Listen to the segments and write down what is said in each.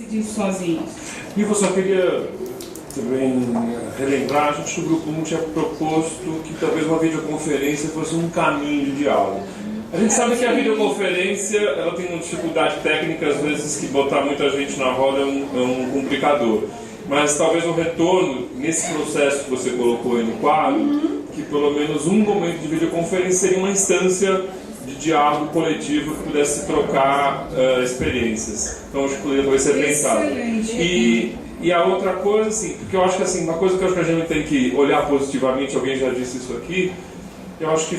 disso sozinhos. E eu só queria também relembrar, a gente do Grupo 1 tinha proposto que talvez uma videoconferência fosse um caminho de diálogo. A gente sabe que a videoconferência ela tem uma dificuldade técnica, às vezes, que botar muita gente na roda é um complicador. Mas talvez o retorno, nesse processo que você colocou aí no quadro, que pelo menos um momento de videoconferência seria uma instância de diálogo coletivo que pudesse trocar experiências. Então acho que poderia talvez ser pensado. E a outra coisa, assim, porque eu acho que assim, uma coisa que eu acho que a gente tem que olhar positivamente, alguém já disse isso aqui, eu acho que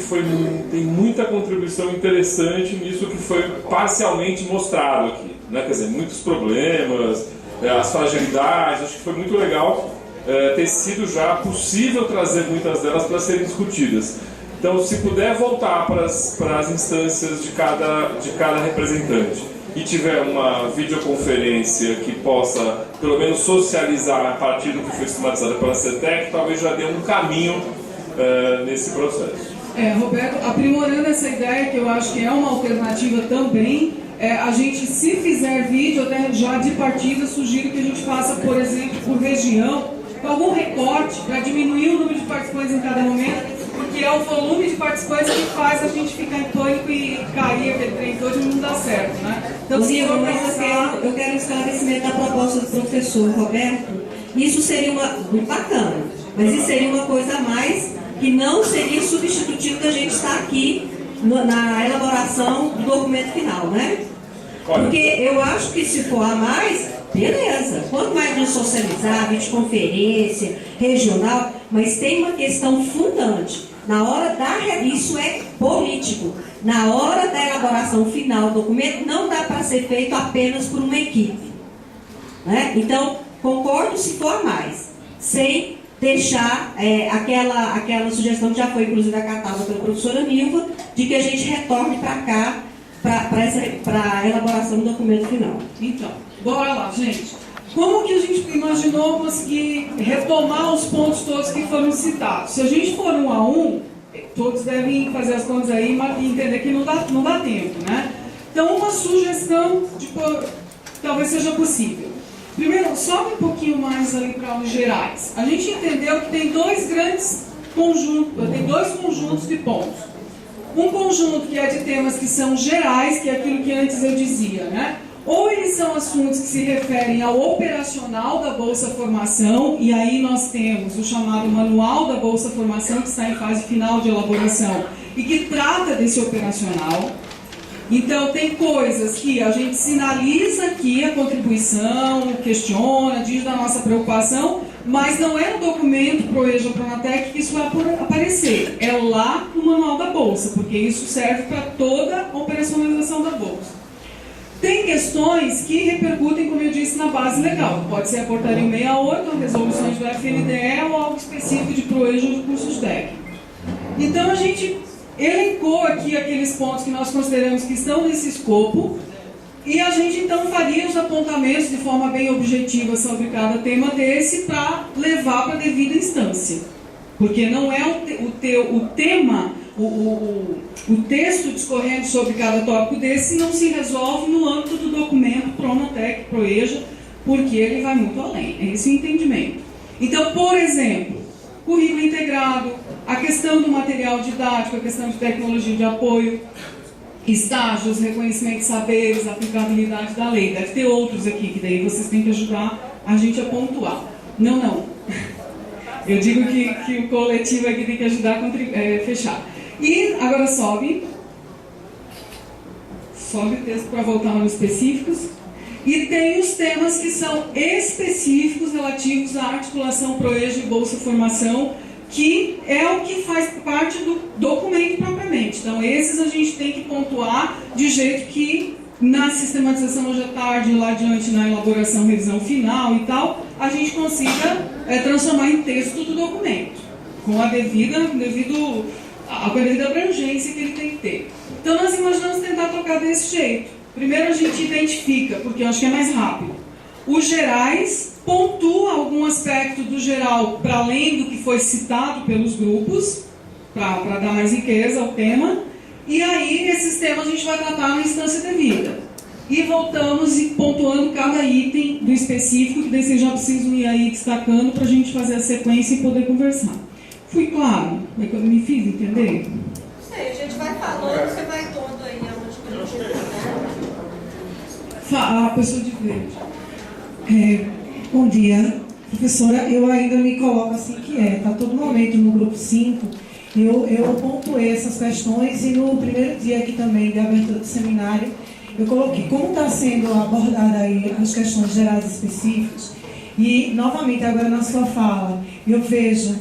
tem muita contribuição interessante nisso que foi parcialmente mostrado aqui, né? Quer dizer, muitos problemas, as fragilidades, acho que foi muito legal ter sido já possível trazer muitas delas para serem discutidas. Então, se puder voltar para as instâncias de cada representante e tiver uma videoconferência que possa, pelo menos, socializar a partir do que foi sistematizado pela CETEC, talvez já dê um caminho nesse processo. Roberto, aprimorando essa ideia, que eu acho que é uma alternativa também, a gente, se fizer vídeo, até já de partida, sugiro que a gente faça, por exemplo, por região, com algum recorte, para diminuir o número de participantes em cada momento, porque é o volume de participantes que faz a gente ficar em pânico e cair aquele trem todo e não dá certo, né? Então, sim, mas eu quero esclarecimento da proposta do professor Roberto. Isso seria muito bacana, mas isso seria uma coisa a mais que não seria substitutivo da gente estar aqui na elaboração do documento final, né? Porque eu acho que se for a mais, beleza. Quanto mais de socializar, videoconferência, regional, mas tem uma questão fundante. Na hora isso é político. Na hora da elaboração final do documento, não dá para ser feito apenas por uma equipe. Né? Então, concordo se for a mais, sem deixar aquela sugestão que já foi inclusive acatada pela professora Nilva, de que a gente retorne para cá, para a elaboração do documento final. Então, bora lá, gente. Como que a gente imaginou conseguir retomar os pontos todos que foram citados? Se a gente for 1 a 1, todos devem fazer as contas aí e entender que não dá tempo, né? Então, uma sugestão, talvez seja possível. Primeiro, sobe um pouquinho mais ali para os gerais. A gente entendeu que tem dois conjuntos de pontos. Um conjunto que é de temas que são gerais, que é aquilo que antes eu dizia, né? Ou eles são assuntos que se referem ao operacional da Bolsa Formação, e aí nós temos o chamado Manual da Bolsa Formação, que está em fase final de elaboração, e que trata desse operacional. Então, tem coisas que a gente sinaliza aqui a contribuição, questiona, diz da nossa preocupação, mas não é no documento ProEja ou Pronatec que isso vai aparecer. É lá no Manual da Bolsa, porque isso serve para toda a operacionalização da Bolsa. Tem questões que repercutem, como eu disse, na base legal. Pode ser a portaria 68, resoluções do FNDE ou algo específico de ProEja ou de cursos técnicos. Então, a gente elencou aqui aqueles pontos que nós consideramos que estão nesse escopo e a gente então faria os apontamentos de forma bem objetiva sobre cada tema desse para levar para a devida instância. Porque não é o tema, o texto discorrendo sobre cada tópico desse não se resolve no âmbito do documento Pronatec, ProEja, porque ele vai muito além. É esse o entendimento. Então, por exemplo, currículo integrado, a questão do material didático, a questão de tecnologia de apoio, estágios, reconhecimento de saberes, aplicabilidade da lei. Deve ter outros aqui, que daí vocês têm que ajudar a gente a pontuar. Não. Eu digo que o coletivo aqui tem que ajudar a fechar. E agora sobe o texto para voltar aos específicos. E tem os temas que são específicos relativos à articulação ProEja e Bolsa Formação, que é o que faz parte do documento propriamente. Então, esses a gente tem que pontuar de jeito que na sistematização hoje à tarde, lá adiante na elaboração, revisão final e tal, a gente consiga transformar em texto do documento, com a devida abrangência que ele tem que ter. Então, nós imaginamos tentar tocar desse jeito. Primeiro a gente identifica, porque eu acho que é mais rápido, os gerais, pontua algum aspecto do geral para além do que foi citado pelos grupos, para dar mais riqueza ao tema, e aí esses temas a gente vai tratar na instância devida. e voltamos e pontuando cada item do específico, que daí vocês já precisam ir aí destacando para a gente fazer a sequência e poder conversar. Fui claro? Me fiz entender? Não sei, a gente vai falando, você vai todo aí aonde que a gente está. A pessoa de verde. Bom dia, professora. Eu ainda me coloco assim que está todo momento no grupo 5. Eu pontuei essas questões e no primeiro dia aqui também de abertura do seminário, eu coloquei como está sendo abordada aí as questões gerais específicas. E, novamente, agora na sua fala, eu vejo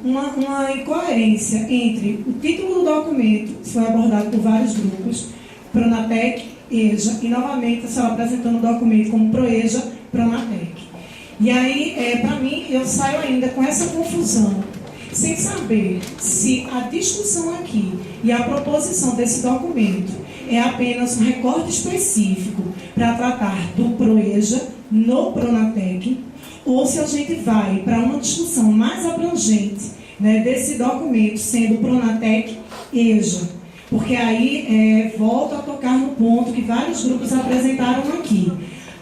uma incoerência entre o título do documento, que foi abordado por vários grupos, Pronatec, EJA, e, novamente, a senhora apresentando o documento como ProEJA, Pronatec. E aí, para mim, eu saio ainda com essa confusão, sem saber se a discussão aqui e a proposição desse documento é apenas um recorte específico para tratar do ProEJA no Pronatec, ou se a gente vai para uma discussão mais abrangente, né, desse documento sendo Pronatec EJA. Porque aí volto a tocar no ponto que vários grupos apresentaram aqui.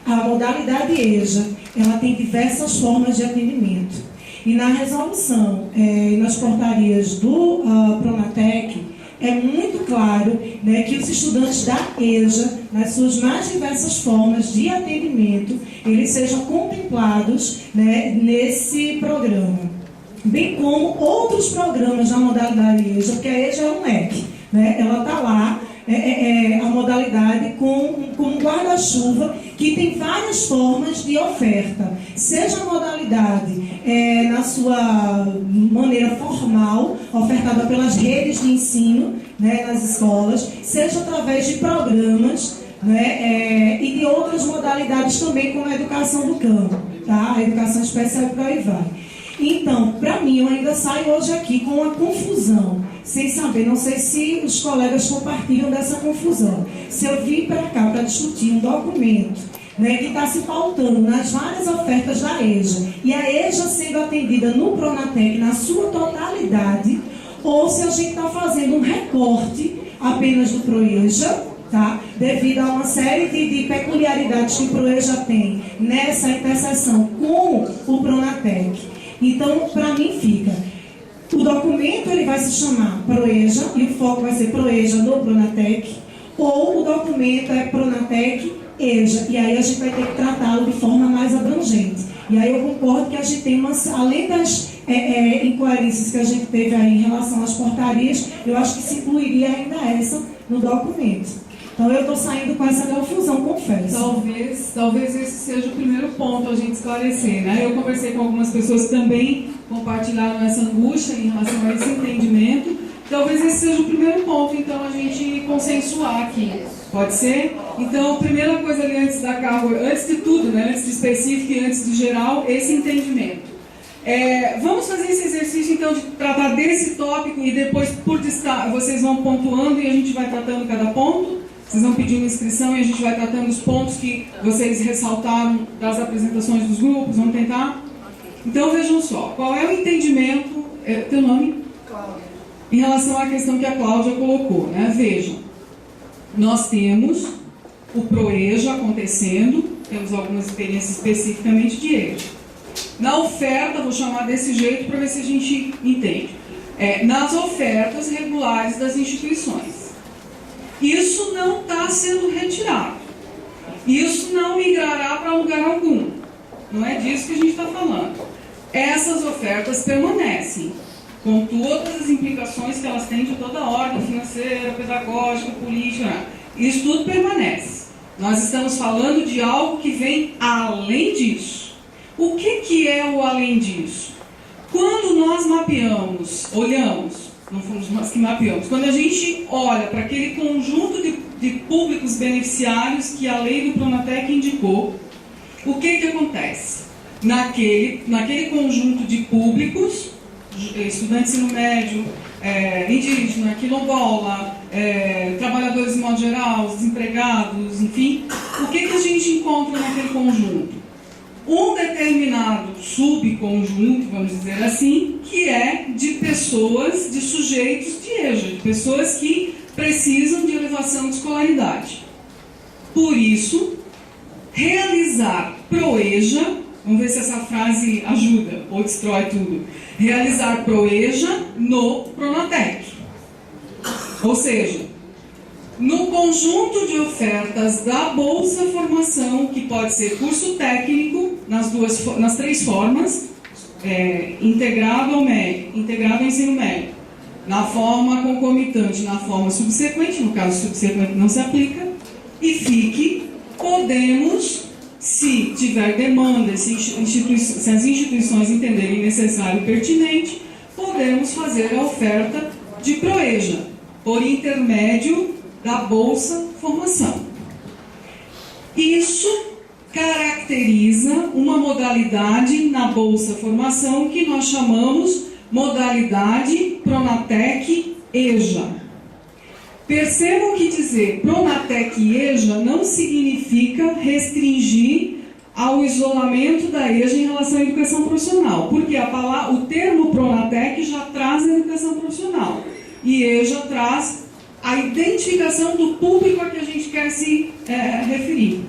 A modalidade EJA, ela tem diversas formas de atendimento. E na resolução, nas portarias do Pronatec, é muito claro, né, que os estudantes da EJA, nas suas mais diversas formas de atendimento, eles sejam contemplados, né, nesse programa. Bem como outros programas da modalidade EJA, porque a EJA é um leque, né, ela está lá, a modalidade com um guarda-chuva que tem várias formas de oferta, seja a modalidade na sua maneira formal, ofertada pelas redes de ensino, né, nas escolas, seja através de programas, né, e de outras modalidades também, como a educação do campo, tá? A educação especial e por aí vai. Então, para mim, eu ainda saio hoje aqui com uma confusão, sem saber, não sei se os colegas compartilham dessa confusão. Se eu vim para cá para discutir um documento, né, que está se pautando nas várias ofertas da EJA, e a EJA sendo atendida no Pronatec na sua totalidade, ou se a gente está fazendo um recorte apenas do ProEJA, tá? Devido a uma série de peculiaridades que o ProEJA tem nessa interseção com o Pronatec. Então, para mim fica, o documento ele vai se chamar ProEJA, e o foco vai ser ProEJA no Pronatec, ou o documento é Pronatec EJA, e aí a gente vai ter que tratá-lo de forma mais abrangente. E aí eu concordo que a gente tem além das incoerências que a gente teve aí em relação às portarias, eu acho que se incluiria ainda essa no documento. Então eu estou saindo com essa confusão, confesso. Talvez esse seja o primeiro ponto a gente esclarecer, né? Eu conversei com algumas pessoas que também compartilharam essa angústia em relação a esse entendimento. Talvez esse seja o primeiro ponto, então, a gente consensuar aqui. Pode ser? Então, a primeira coisa ali antes de tudo, né? Antes de específico e antes de geral, esse entendimento. Vamos fazer esse exercício, então, de tratar desse tópico e depois, por destaque, vocês vão pontuando e a gente vai tratando cada ponto. Vocês vão pedindo inscrição e a gente vai tratando os pontos que vocês ressaltaram das apresentações dos grupos. Vamos tentar? Então, vejam só. Qual é o entendimento... teu nome? Cláudia. Em relação à questão que a Cláudia colocou, né? Vejam. Nós temos o ProEJA acontecendo, temos algumas experiências especificamente de EJA. Na oferta, vou chamar desse jeito para ver se a gente entende. Nas ofertas regulares das instituições. Isso não está sendo retirado. Isso não migrará para lugar algum. Não é disso que a gente está falando. Essas ofertas permanecem, com todas as implicações que elas têm de toda a ordem financeira, pedagógica, política. Isso tudo permanece. Nós estamos falando de algo que vem além disso. O que é o além disso? Quando nós olhamos, não fomos nós que mapeamos, quando a gente olha para aquele conjunto de públicos beneficiários que a lei do Pronatec indicou, o que acontece? Naquele conjunto de públicos, estudantes de ensino médio, indígena, quilombola, trabalhadores de modo geral, desempregados, enfim, o que a gente encontra naquele conjunto? Um determinado subconjunto, vamos dizer assim, que é de pessoas, de sujeitos de EJA, de pessoas que precisam de elevação de escolaridade. Por isso, realizar PROEJA, vamos ver se essa frase ajuda ou destrói tudo, realizar PROEJA no Pronatec. Ou seja, no conjunto de ofertas da Bolsa Formação, que pode ser curso técnico, nas 3 formas, integrado ao médio, integrado ao ensino médio, na forma concomitante, na forma subsequente, no caso subsequente não se aplica, e FIC, podemos, se tiver demanda, se as instituições entenderem necessário e pertinente, podemos fazer a oferta de PROEJA, por intermédio da Bolsa Formação. Isso caracteriza uma modalidade na Bolsa Formação que nós chamamos modalidade Pronatec EJA. Percebam que dizer Pronatec EJA não significa restringir ao isolamento da EJA em relação à educação profissional, porque o termo Pronatec já traz a educação profissional e EJA traz a identificação do público a que a gente quer se referir.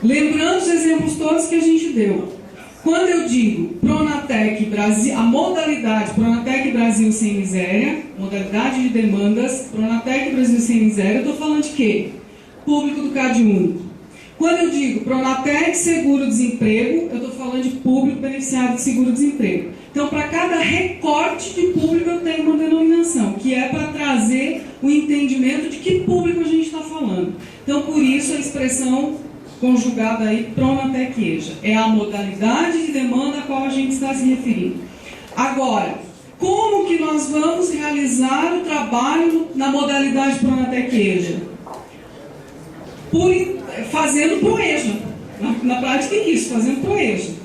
Lembrando os exemplos todos que a gente deu. Quando eu digo Pronatec Brasil, a modalidade Pronatec Brasil Sem Miséria, modalidade de demandas, Pronatec Brasil Sem Miséria, eu estou falando de quê? Público do CAD único. Quando eu digo Pronatec Seguro-Desemprego, eu estou falando de público beneficiário de seguro-desemprego. Então, para cada recorte de público, eu tenho uma denominação, que é para trazer o entendimento de que público a gente está falando. Então, por isso, a expressão conjugada aí, Pronatec EJA. É a modalidade de demanda a qual a gente está se referindo. Agora, como que nós vamos realizar o trabalho na modalidade Pronatec EJA? Fazendo PROEJA. Na prática é isso, fazendo PROEJA.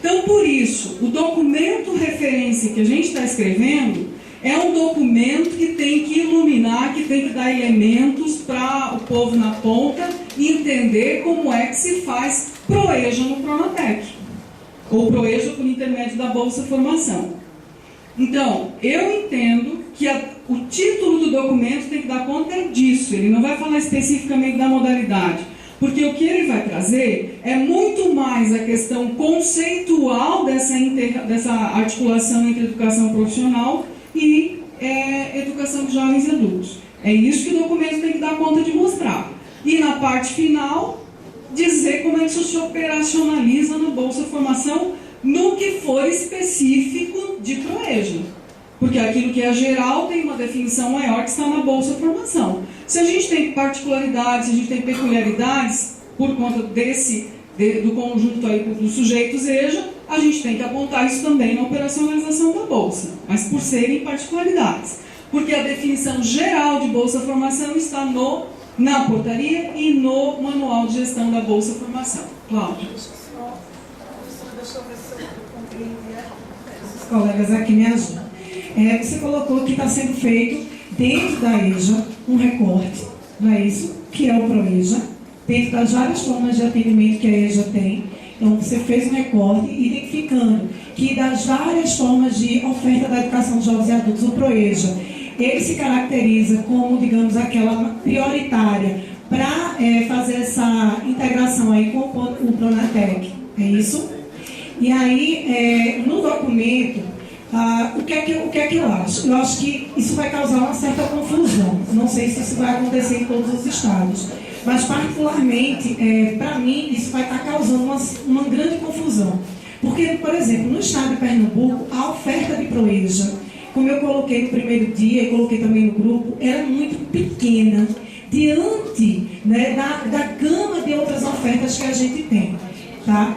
Então, por isso, o documento referência que a gente está escrevendo é um documento que tem que iluminar, que tem que dar elementos para o povo na ponta entender como é que se faz PROEJA no Pronatec, ou PROEJA por intermédio da Bolsa Formação. Então, eu entendo que o título do documento tem que dar conta disso, ele não vai falar especificamente da modalidade, porque o que ele vai trazer é muito mais a questão conceitual dessa articulação entre educação profissional e educação de jovens e adultos. É isso que o documento tem que dar conta de mostrar. E na parte final, dizer como é que isso se operacionaliza no Bolsa Formação no que for específico de PROEJA. Porque aquilo que é geral tem uma definição maior que está na Bolsa Formação. Se a gente tem particularidades, se a gente tem peculiaridades, por conta do conjunto aí dos sujeitos EJA, a gente tem que apontar isso também na operacionalização da Bolsa, mas por serem particularidades. Porque a definição geral de Bolsa Formação está na portaria e no manual de gestão da Bolsa Formação. Cláudia. Deixa eu ver se eu compreendi. Os colegas aqui me ajudam. Você colocou que está sendo feito dentro da EJA um recorte, não é isso? Que é o PROEJA, dentro das várias formas de atendimento que a EJA tem. Então, você fez um recorte identificando que das várias formas de oferta da educação de jovens e adultos, o PROEJA, ele se caracteriza como, digamos, aquela prioritária para fazer essa integração aí com o Pronatec. É isso? E aí, no documento, o que é que eu acho? Eu acho que isso vai causar uma certa confusão. Não sei se isso vai acontecer em todos os estados. Mas, particularmente, para mim, isso vai estar causando uma grande confusão. Porque, por exemplo, no estado de Pernambuco, a oferta de PROEJA, como eu coloquei no primeiro dia e coloquei também no grupo, era muito pequena, diante, né, da gama de outras ofertas que a gente tem. Tá?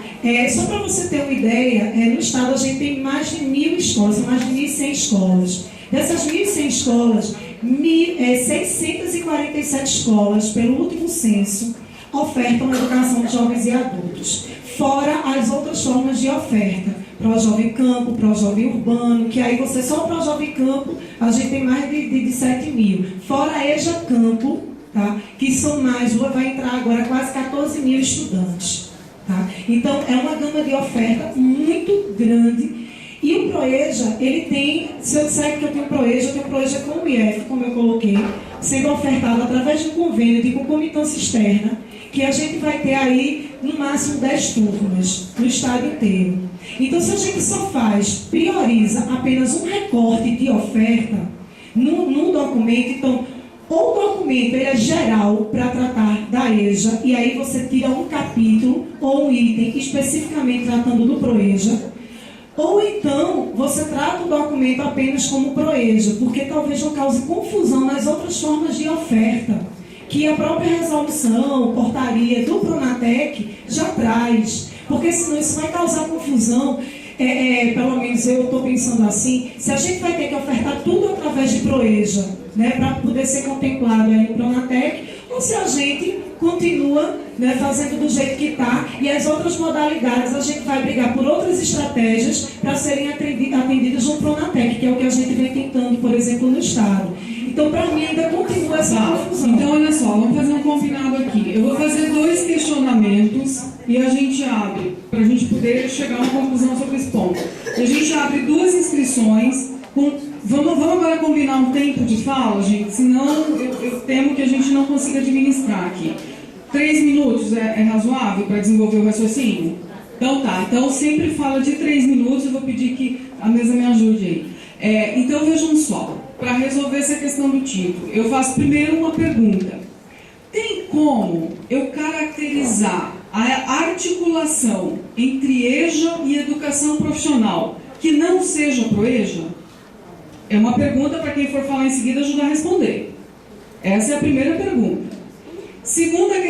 Só para você ter uma ideia, no estado a gente tem mais de 1.000 escolas, mais de 1.100 escolas. Dessas 1.100 escolas, 647 escolas, pelo último censo, ofertam educação de jovens e adultos. Fora as outras formas de oferta, para o jovem campo, para o jovem urbano, que aí você só para o jovem campo, a gente tem mais de 7.000. Fora a EJA Campo, tá? Que são mais, vai entrar agora quase 14.000 estudantes. Tá? Então, é uma gama de oferta muito grande E o PROEJA, ele tem, se eu disser que eu tenho PROEJA com o IF, como eu coloquei, sendo ofertado através de um convênio de concomitância externa, que a gente vai ter aí, no máximo, 10 turmas no estado inteiro. Então, se a gente só prioriza apenas um recorte de oferta no documento, então, ou o documento ele é geral para tratar da EJA, e aí você tira um capítulo ou um item especificamente tratando do PROEJA, ou então você trata o documento apenas como PROEJA, porque talvez não cause confusão nas outras formas de oferta, que a própria resolução, portaria do Pronatec já traz, porque senão isso vai causar confusão. Pelo menos eu estou pensando assim, se a gente vai ter que ofertar tudo através de PROEJA, né, para poder ser contemplado aí no Pronatec, ou se a gente continua, né, fazendo do jeito que está, e as outras modalidades a gente vai brigar por outras estratégias para serem atendidas no Pronatec, que é o que a gente vem tentando, por exemplo, no Estado. Então, para mim, ainda continua essa confusão. Então, olha só, vamos fazer um combinado aqui. Eu vou fazer 2 questionamentos e a gente abre, para a gente poder chegar a uma conclusão sobre esse ponto. A gente abre 2 inscrições. Vamos agora combinar um tempo de fala, gente? Senão eu temo que a gente não consiga administrar aqui. 3 minutos é razoável para desenvolver o raciocínio? Então tá, então sempre fala de 3 minutos, eu vou pedir que a mesa me ajude aí. Então vejam só, para resolver essa questão do título, eu faço primeiro uma pergunta. Tem como eu caracterizar a articulação entre EJA e educação profissional que não seja PROEJA? É uma pergunta para quem for falar em seguida ajudar a responder. Essa é a primeira pergunta.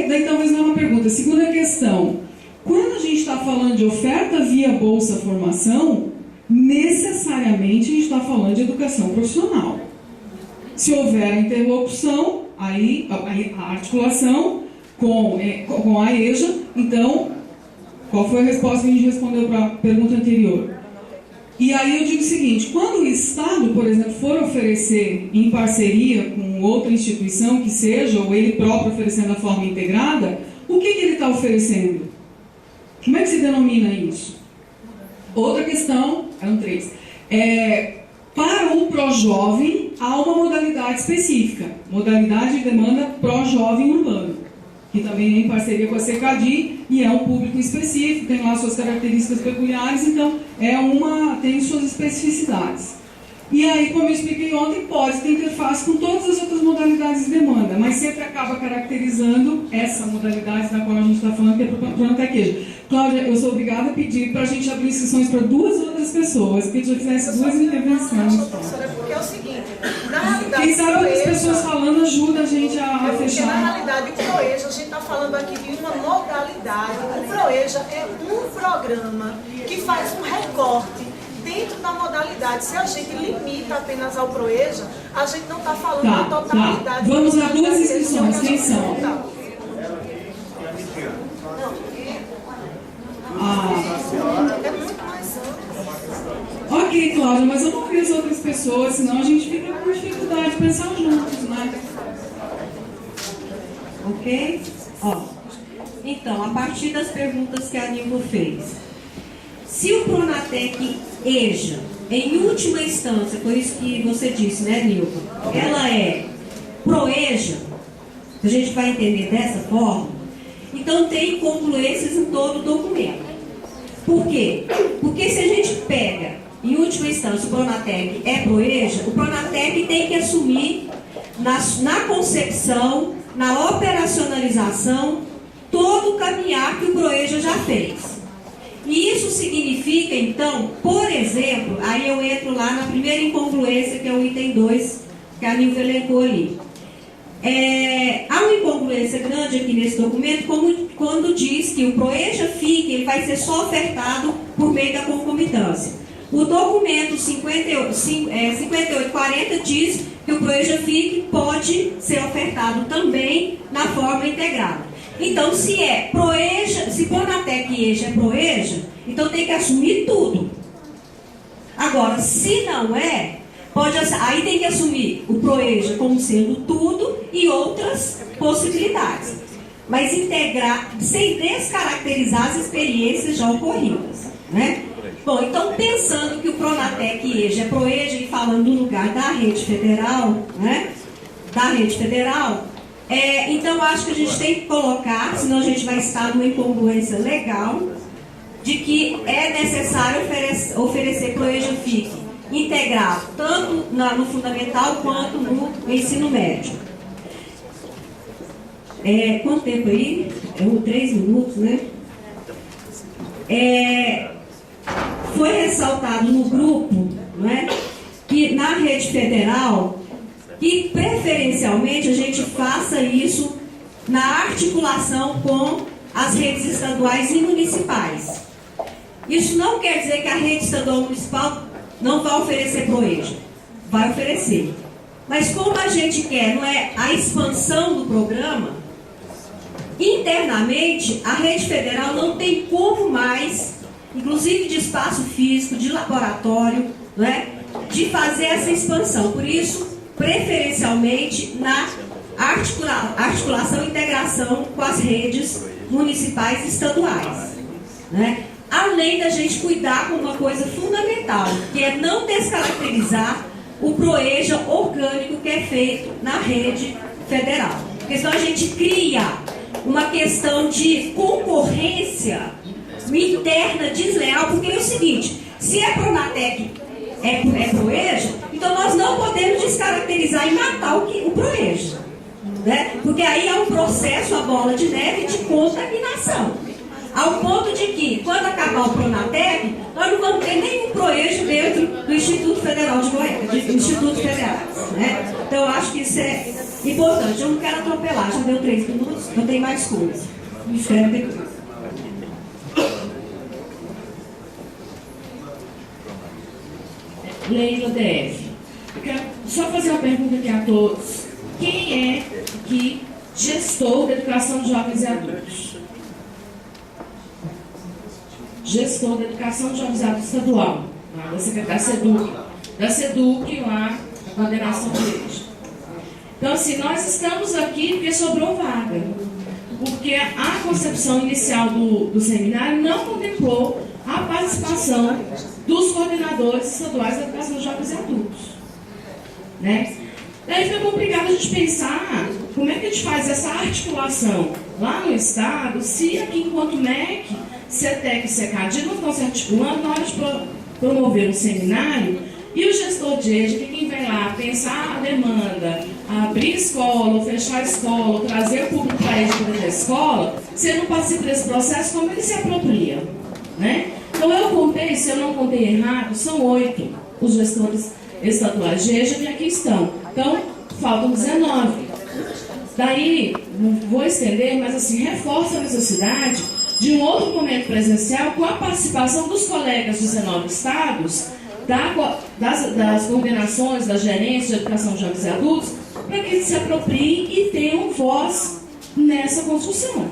Daí talvez não é uma pergunta. Segunda questão. Quando a gente está falando de oferta via Bolsa Formação, necessariamente a gente está falando de educação profissional. Se houver a interlocução, aí a articulação com a EJA, então, qual foi a resposta que a gente respondeu para a pergunta anterior? E aí eu digo o seguinte, quando o Estado, por exemplo, for oferecer em parceria com outra instituição que seja, ou ele próprio oferecendo a forma integrada, o que ele está oferecendo? Como é que se denomina isso? Outra questão, eram 3. Para o pró-jovem, há uma modalidade específica, modalidade de demanda pró-jovem urbano, que também é em parceria com a CECADI e é um público específico, tem lá suas características peculiares, então tem suas especificidades. E aí, como eu expliquei ontem, pode ter interface com todas as outras modalidades de demanda, mas sempre acaba caracterizando essa modalidade da qual a gente está falando, que é para o Pronatec. Cláudia, eu sou obrigada a pedir para a gente abrir inscrições para 2 outras pessoas, porque eu fizesse 2 intervenções. Porque é o seguinte, na realidade... Quem sabe as pessoas falando ajuda a gente a fechar. Porque na realidade o PROEJA, a gente está falando aqui de uma modalidade. O PROEJA é um programa que faz um recorte dentro da modalidade. Se a gente limita apenas ao PROEJA, a gente não está falando da totalidade. Tá. Vamos a 2 inscrições, quem são? É muito mais amplo. Ok, Cláudia, mas eu não vi as outras pessoas, senão a gente fica com dificuldade de pensar juntos, né? Ok? Então, a partir das perguntas que a Nilva fez, se o Pronatec EJA, em última instância, por isso que você disse, né, Nilva, ela é PROEJA, a gente vai entender dessa forma, então tem incongruências em todo o documento. Por quê? Porque se a gente pega, em última instância, o Pronatec é PROEJA, o Pronatec tem que assumir na concepção, na operacionalização, todo o caminhar que o PROEJA já fez. E isso significa, então, por exemplo, aí eu entro lá na primeira incongruência, que é o item 2, que a Nilva elencou ali. Há uma incongruência grande aqui nesse documento, quando diz que o PROEJA FIC ele vai ser só ofertado por meio da concomitância. O documento 5840 diz que o PROEJA FIC pode ser ofertado também na forma integrada. Então, se Pronatec e EJA é PROEJA, então tem que assumir tudo. Agora, se não é, aí tem que assumir o PROEJA como sendo tudo e outras possibilidades. Mas integrar, sem descaracterizar as experiências já ocorridas, né? Bom, então pensando que o Pronatec e EJA é ProEJA e falando do lugar da rede federal, né? Da rede federal, então acho que a gente tem que colocar, senão a gente vai estar numa incongruência legal, de que é necessário oferecer ProEJA FIC integrado, tanto no fundamental quanto no ensino médio. Quanto tempo aí? 3 minutos, né? Foi ressaltado no grupo, não é, que na rede federal, que preferencialmente a gente faça isso na articulação com as redes estaduais e municipais. Isso não quer dizer que a rede estadual municipal não vai oferecer ProEJA. Vai oferecer. Mas como a gente quer, não é, a expansão do programa, internamente a rede federal não tem como mais, inclusive de espaço físico, de laboratório, não é, de fazer essa expansão. Por isso, preferencialmente na articulação e integração com as redes municipais e estaduais, né? Além da gente cuidar com uma coisa fundamental, que é não descaracterizar o ProEJA orgânico que é feito na rede federal. Porque senão a gente cria uma questão de concorrência interna desleal, porque é o seguinte, se a Pronatec é ProEJA, então nós não podemos descaracterizar e matar o ProEJA, né? Porque aí é um processo, a bola de neve de contaminação. Ao ponto de que, quando acabar o Pronatec, nós não vamos ter nenhum ProEJA dentro do Instituto Federal de Goiás, Instituto Federal, né? Então, eu acho que isso é importante. Eu não quero atropelar, já deu 3 minutos, eu tenho mais coisa. Me escreve depois. Leila DF. Eu quero só fazer uma pergunta aqui a todos. Quem é aqui gestor da educação de jovens e adultos? Gestor da educação de jovens e adultos estadual, da SEDUC. Da SEDUC, lá, a coordenação deles. Então, assim, nós estamos aqui porque sobrou vaga. Porque a concepção inicial do seminário não contemplou a participação dos coordenadores estaduais da educação de jovens e adultos, né? Daí fica complicado a gente pensar como é que a gente faz essa articulação lá no Estado, se aqui enquanto MEC, CETEC e SECAD não estão se articulando na hora de promover um seminário, e o gestor de EJA, que é quem vai lá pensar a demanda, abrir escola, ou fechar a escola, ou trazer o público para ele dentro da escola, se ele não participa desse processo, como ele se apropria, né? Então eu contei, se eu não contei errado, são 8 os gestores estaduais de EJA que aqui estão. Então, faltam 19. Daí, não vou estender, mas assim, reforça a necessidade de um outro momento presencial com a participação dos colegas dos 19 estados, das coordenações, das gerências de educação de jovens e adultos, para que eles se apropriem e tenham voz nessa construção.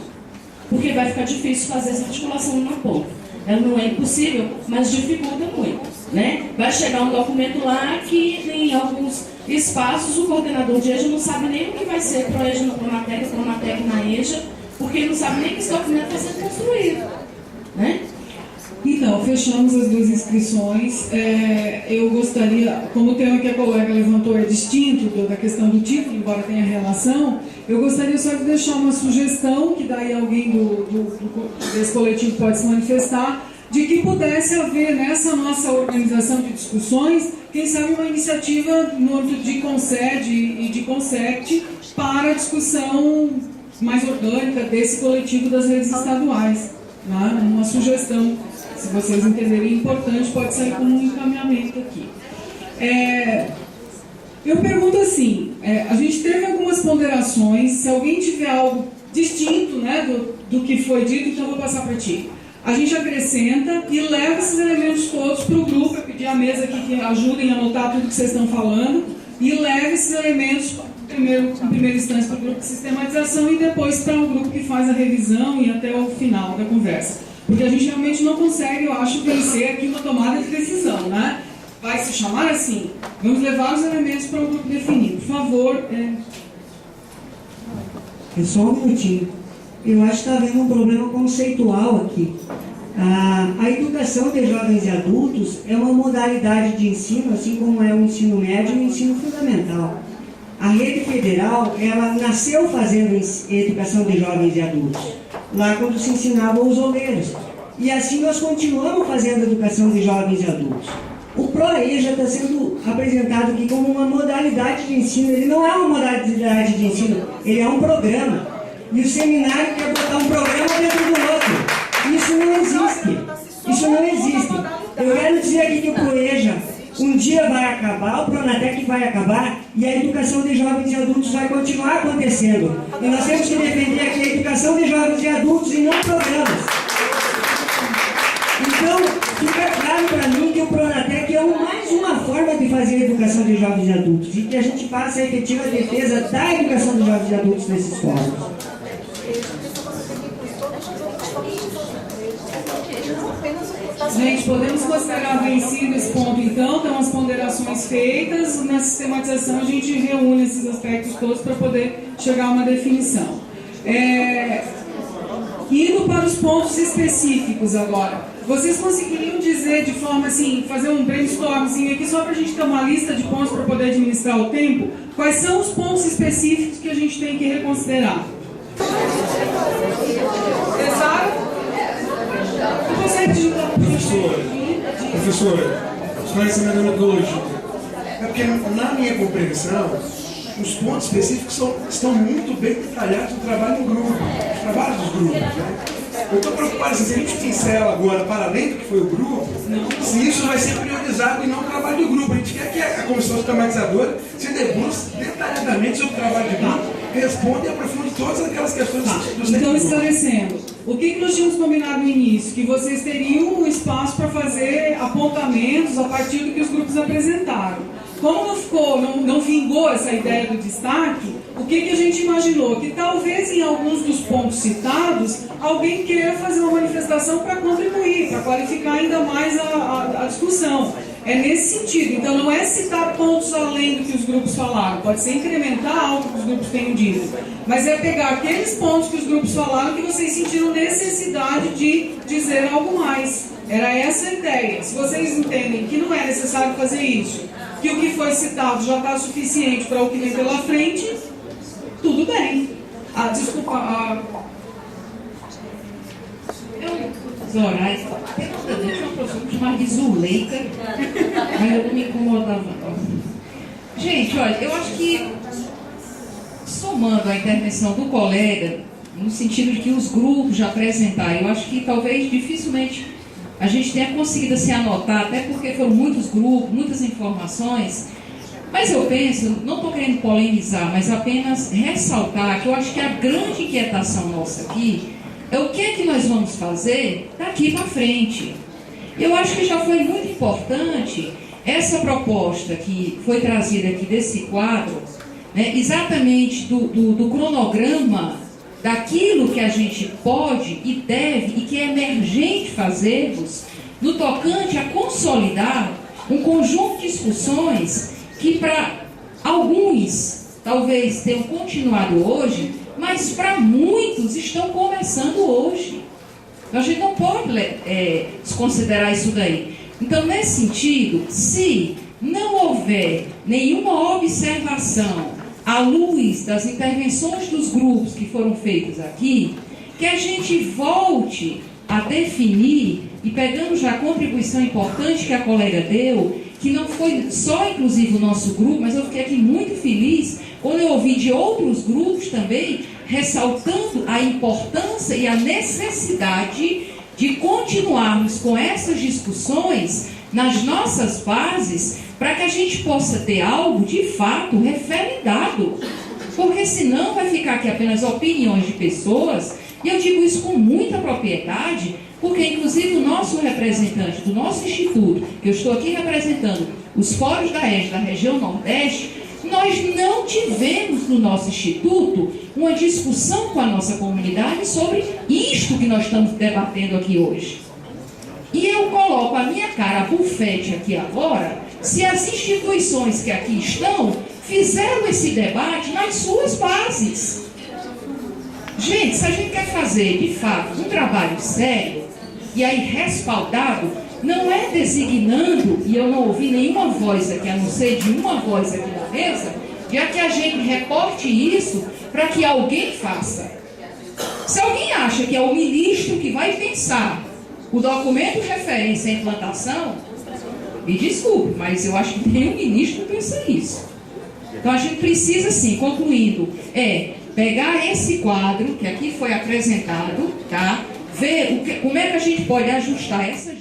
Porque vai ficar difícil fazer essa articulação numa ponta. Ela não é impossível, mas dificulta muito, né? Vai chegar um documento lá que em alguns espaços o coordenador de EJA não sabe nem o que vai ser ProEJA no Pronatec, Pronatec na EJA, porque ele não sabe nem que esse documento vai ser construído, né? Então, fechamos as 2 inscrições. Eu gostaria, como o tema que a colega levantou é distinto da questão do título, embora tenha relação, eu gostaria só de deixar uma sugestão, que daí alguém desse coletivo pode se manifestar, de que pudesse haver nessa nossa organização de discussões, quem sabe uma iniciativa no âmbito de CONSED e de CONCEPT para a discussão mais orgânica desse coletivo das redes estaduais. Né? Uma sugestão, se vocês entenderem importante, pode sair como um encaminhamento aqui. Eu pergunto assim, a gente teve algumas ponderações, se alguém tiver algo distinto, né, do que foi dito, então eu vou passar para ti. A gente acrescenta e leva esses elementos todos para o grupo, eu pedi à mesa aqui que ajudem a anotar tudo que vocês estão falando, e leva esses elementos em primeira instância para o grupo de sistematização e depois para o grupo que faz a revisão e até o final da conversa. Porque a gente realmente não consegue, eu acho, vencer aqui uma tomada de decisão, né? Vai se chamar assim, vamos levar os elementos para o grupo definir. Por favor. É só um minutinho. Eu acho que está havendo um problema conceitual aqui. A educação de jovens e adultos é uma modalidade de ensino, assim como é o ensino médio e o ensino fundamental. A rede federal, ela nasceu fazendo educação de jovens e adultos, lá quando se ensinavam os oleiros. E assim nós continuamos fazendo educação de jovens e adultos. O ProEja está sendo apresentado aqui como uma modalidade de ensino. Ele não é uma modalidade de ensino, ele é um programa. E o seminário quer botar um programa dentro do outro. Isso não existe. Isso não existe. Eu quero dizer aqui que o ProEja um dia vai acabar, o Pronatec vai acabar e a educação de jovens e adultos vai continuar acontecendo. E nós temos que defender aqui a educação de jovens e adultos e não programas. Então, fica claro para mim que o Pronatec é mais uma forma de fazer a educação de jovens e adultos e que a gente faça a efetiva defesa da educação de jovens e adultos nesses fóruns. Gente, podemos considerar vencido esse ponto então, então as ponderações feitas, na sistematização a gente reúne esses aspectos todos para poder chegar a uma definição. Indo para os pontos específicos agora, vocês conseguiriam dizer de forma assim, fazer um brainstormzinho aqui só para a gente ter uma lista de pontos para poder administrar o tempo? Quais são os pontos específicos que a gente tem que reconsiderar? Pensaram? Professora, esclarecimento da metodologia. É porque, na minha compreensão, os pontos específicos estão muito bem detalhados no trabalho do grupo, nos trabalhos dos grupos. Né? Eu estou preocupado se a gente pincela agora, para além do que foi o grupo, se isso vai ser priorizado e não o trabalho do grupo. A gente quer que a comissão sistematizadora se debruce detalhadamente sobre o trabalho de grupo, responda e aprofunde todas aquelas questões do Então, esclarecendo, o que nós tínhamos combinado no início? Que vocês teriam um espaço para fazer apontamentos a partir do que os grupos apresentaram. Como não vingou essa ideia do destaque, o que a gente imaginou? Que talvez em alguns dos pontos citados, alguém queira fazer uma manifestação para contribuir, para qualificar ainda mais a discussão. É nesse sentido. Então não é citar pontos além do que os grupos falaram, pode ser incrementar algo que os grupos tenham dito, mas é pegar aqueles pontos que os grupos falaram que vocês sentiram necessidade de dizer algo mais. Era essa a ideia. Se vocês entendem que não é necessário fazer isso, que o que foi citado já está suficiente para o que vem pela frente, tudo bem. Zorais, tem uma professora chamada de Zuleika, mas eu não me incomodava não. Gente, olha, eu acho que, somando a intervenção do colega, no sentido de que os grupos já apresentaram, eu acho que talvez dificilmente a gente tenha conseguido se anotar, até porque foram muitos grupos, muitas informações, mas eu penso, não estou querendo polemizar, mas apenas ressaltar que eu acho que a grande inquietação nossa aqui é o que é que nós vamos fazer daqui para frente. Eu acho que já foi muito importante essa proposta que foi trazida aqui desse quadro, né, exatamente do cronograma daquilo que a gente pode e deve e que é emergente fazermos no tocante a consolidar um conjunto de discussões que para alguns talvez tenham continuado hoje, mas para muitos estão começando hoje. Então a gente não pode desconsiderar isso daí. Então, nesse sentido, se não houver nenhuma observação à luz das intervenções dos grupos que foram feitas aqui, que a gente volte a definir, e pegando já a contribuição importante que a colega deu, que não foi só inclusive o nosso grupo, mas eu fiquei aqui muito feliz quando eu ouvi de outros grupos também, ressaltando a importância e a necessidade de continuarmos com essas discussões nas nossas bases, para que a gente possa ter algo de fato referendado, porque senão vai ficar aqui apenas opiniões de pessoas, e eu digo isso com muita propriedade, porque inclusive o nosso representante do nosso instituto, que eu estou aqui representando os fóruns da EJA da região Nordeste, nós não tivemos no nosso instituto uma discussão com a nossa comunidade sobre isto que nós estamos debatendo aqui hoje. E eu coloco a minha cara a bufete aqui agora, se as instituições que aqui estão fizeram esse debate nas suas bases. Gente, se a gente quer fazer, de fato, um trabalho sério, e aí respaldado, não é designando, e eu não ouvi nenhuma voz aqui, a não ser de uma voz aqui na mesa, já que a gente reporte isso para que alguém faça. Se alguém acha que é o ministro que vai pensar o documento de referência à implantação, me desculpe, mas eu acho que nenhum ministro pensa isso. Então a gente precisa, sim, concluindo, pegar esse quadro que aqui foi apresentado, tá? Ver como é que a gente pode ajustar essa